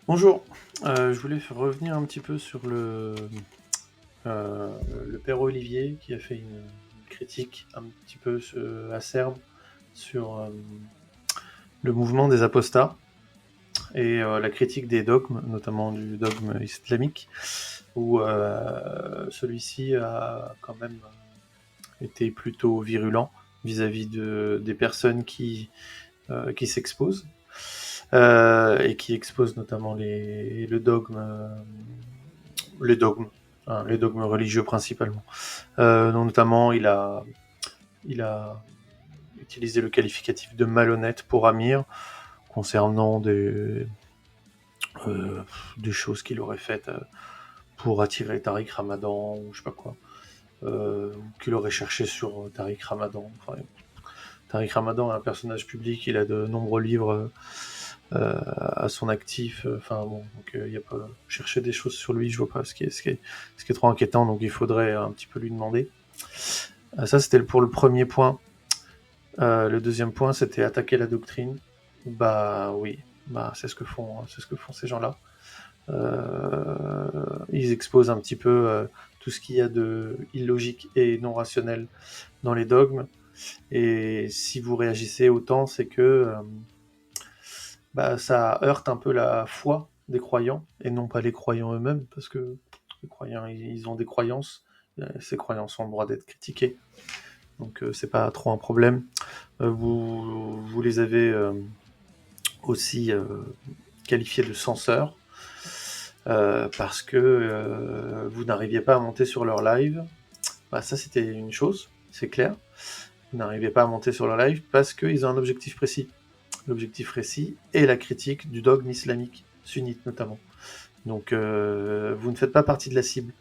Bonjour, je voulais revenir un petit peu sur le père Olivier qui a fait une critique un petit peu acerbe sur le mouvement des apostats et la critique des dogmes, notamment du dogme islamique, où celui-ci a quand même été plutôt virulent vis-à-vis des personnes qui s'exposent et qui exposent notamment les dogmes, hein, les dogmes religieux principalement. Donc notamment, il a utilisé le qualificatif de malhonnête pour Amir concernant euh, des choses qu'il aurait faites pour attirer Tariq Ramadan ou je sais pas quoi, qu'il aurait cherché sur Tariq Ramadan. Enfin, Tariq Ramadan est un personnage public, il a de nombreux livres à son actif. Enfin bon, donc il y a pas chercher des choses sur lui, je vois pas ce qui est trop inquiétant, donc il faudrait un petit peu lui demander. Ça c'était pour le premier point. Le deuxième point c'était attaquer la doctrine. Bah oui, bah c'est ce que font ces gens-là. Ils exposent un petit peu tout ce qu'il y a de illogique et non rationnel dans les dogmes. Et si vous réagissez autant, c'est que bah, ça heurte un peu la foi des croyants, et non pas les croyants eux-mêmes, parce que les croyants, ils ont des croyances, ces croyances ont le droit d'être critiquées, donc c'est pas trop un problème. Vous les avez aussi qualifiés de censeurs, parce que vous n'arriviez pas à monter sur leur live. Bah, ça c'était une chose, c'est clair. Vous n'arrivez pas à monter sur leur live parce qu'ils ont un objectif précis. L'objectif précis est la critique du dogme islamique, sunnite notamment. Donc vous ne faites pas partie de la cible.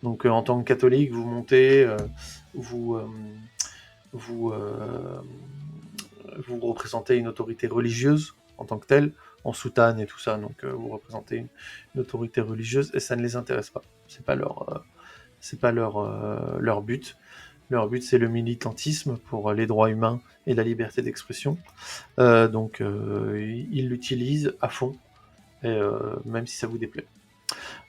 Donc en tant que catholique, vous montez, vous, vous, vous représentez une autorité religieuse en tant que telle, en soutane et tout ça. Donc vous représentez une autorité religieuse et ça ne les intéresse pas. C'est pas leur but. Leur but, c'est le militantisme pour les droits humains et la liberté d'expression. Donc, ils l'utilisent à fond, et, même si ça vous déplaît.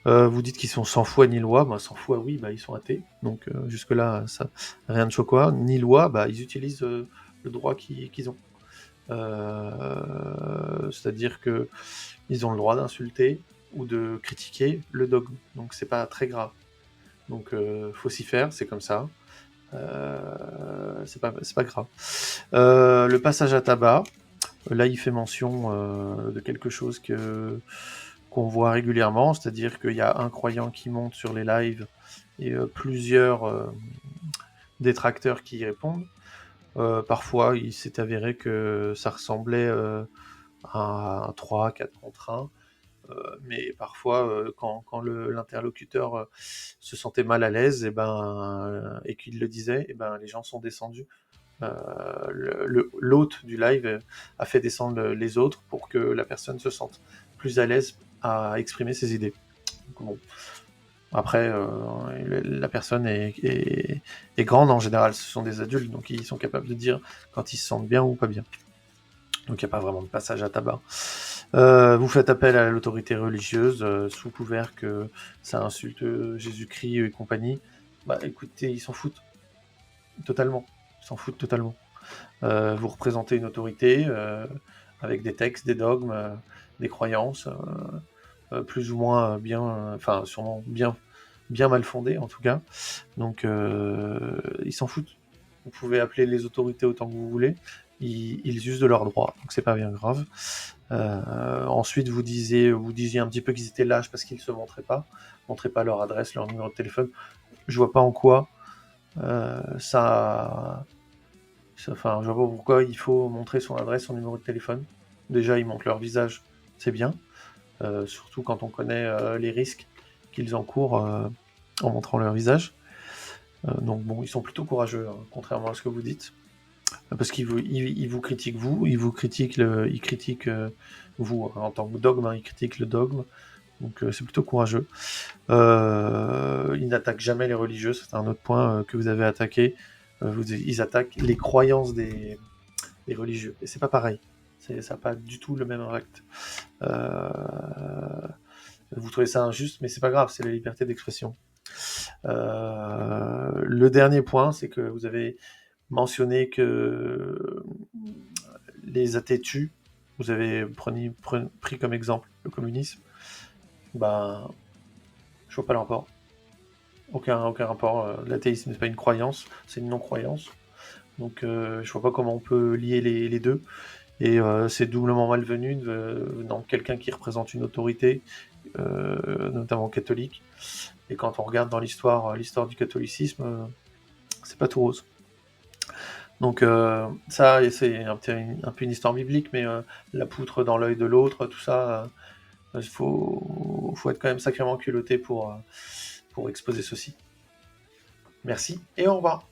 Vous dites qu'ils sont sans foi ni loi. Bah, sans foi, oui, bah, ils sont athées. Donc, jusque-là, ça, rien de choquant. Ni loi, bah, ils utilisent le droit qu'ils ont. C'est-à-dire que ils ont le droit d'insulter ou de critiquer le dogme. Donc, c'est pas très grave. Donc, faut s'y faire, c'est comme ça. C'est pas grave. Le passage à tabac, là, il fait mention de quelque chose qu'on voit régulièrement, c'est-à-dire qu'il y a un croyant qui monte sur les lives et plusieurs détracteurs qui y répondent. Parfois, il s'est avéré que ça ressemblait à un 3-4 contre 1, mais parfois, quand l'interlocuteur se sentait mal à l'aise et qu'il le disait, et ben, les gens sont descendus. L'hôte du live a fait descendre les autres pour que la personne se sente plus à l'aise à exprimer ses idées. Donc, bon. Après, la personne est grande en général, ce sont des adultes, donc ils sont capables de dire quand ils se sentent bien ou pas bien. Donc il n'y a pas vraiment de passage à tabac. Vous faites appel à l'autorité religieuse sous couvert que ça insulte Jésus-Christ et compagnie. Bah écoutez, ils s'en foutent totalement. Ils s'en foutent totalement. Vous représentez une autorité avec des textes, des dogmes, des croyances, plus ou moins bien, enfin sûrement bien mal fondées en tout cas. Donc ils s'en foutent. Vous pouvez appeler les autorités autant que vous voulez. Ils usent de leurs droits, donc c'est pas bien grave. Ensuite, vous disiez un petit peu qu'ils étaient lâches parce qu'ils se montraient pas leur adresse, leur numéro de téléphone. Je vois pas en quoi enfin, je vois pas pourquoi il faut montrer son adresse, son numéro de téléphone. Déjà, ils montrent leur visage, c'est bien. Surtout quand on connaît les risques qu'ils encourent en montrant leur visage. Donc bon, ils sont plutôt courageux, hein, contrairement à ce que vous dites. Parce qu'ils vous critiquent vous, ils critiquent vous hein, en tant que dogme, hein, ils critiquent le dogme. Donc c'est plutôt courageux. Ils n'attaquent jamais les religieux, c'est un autre point que vous avez attaqué. Ils attaquent les croyances des religieux. Et c'est pas pareil. Ça n'a pas du tout le même impact. Vous trouvez ça injuste, mais c'est pas grave, c'est la liberté d'expression. Le dernier point, c'est que vous avez mentionné que les athées tuent. Vous avez pris comme exemple le communisme. Ben, je vois pas le rapport. Aucun rapport. L'athéisme n'est pas une croyance, c'est une non-croyance. Donc je vois pas comment on peut lier les deux. Et c'est doublement malvenu dans quelqu'un qui représente une autorité, notamment catholique. Et quand on regarde dans l'histoire du catholicisme, c'est pas tout rose. Donc ça, c'est un peu une histoire biblique, mais la poutre dans l'œil de l'autre, tout ça, il faut être quand même sacrément culotté pour exposer ceci. Merci et au revoir.